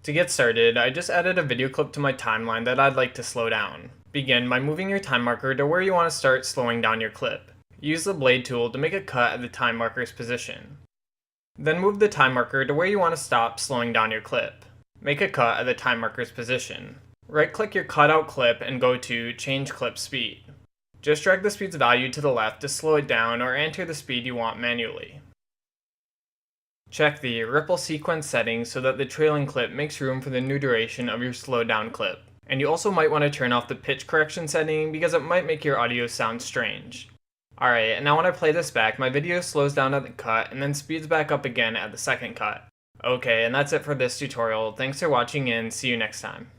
To get started, I just added a video clip to my timeline that I'd like to slow down. Begin by moving your time marker to where you want to start slowing down your clip. Use the blade tool to make a cut at the time marker's position. Then move the time marker to where you want to stop slowing down your clip. Make a cut at the time marker's position. Right-click your cutout clip and go to Change Clip Speed. Just drag the speed's value to the left to slow it down or enter the speed you want manually. Check the ripple sequence settings so that the trailing clip makes room for the new duration of your slowed down clip. And you also might want to turn off the pitch correction setting because it might make your audio sound strange. Alright, and now when I play this back, my video slows down at the cut and then speeds back up again at the second cut. Okay, and that's it for this tutorial. Thanks for watching and see you next time.